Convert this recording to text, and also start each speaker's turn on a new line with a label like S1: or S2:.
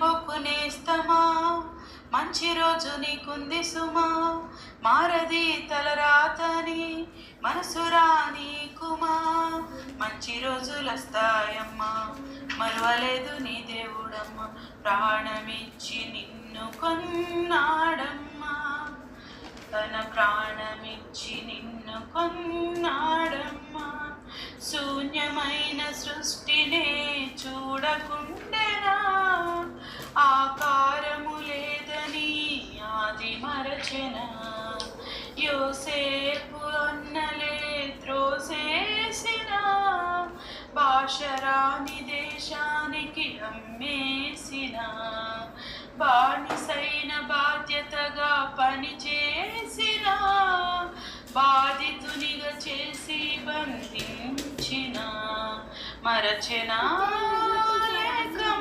S1: వెళ్ళిపోకు నేస్తమా, మంచి రోజు నీకుంది సుమా. మారది తలరాతని మనసురా నీకుమా, మంచి రోజులొస్తాయమ్మా. మరువలేదు నీ దేవుడమ్మా, ప్రాణమిచ్చి నిన్ను కొన్నాడమ్మా. తన ప్రాణమిచ్చి నిన్ను కొన్నాడమ్మా. శూన్యమైన సృష్టినే చూడకుండెనా, ఆకారము లేదని ఆది మరచెనా. యోసేపు అన్నలే త్రోసేసిన, భాషరాని దేశానికి అమ్మేసిన, బానిసైన బాధ్యతగా పనిచేసిన, బాధితునిగా చేసి బంధించిన, మరచెనా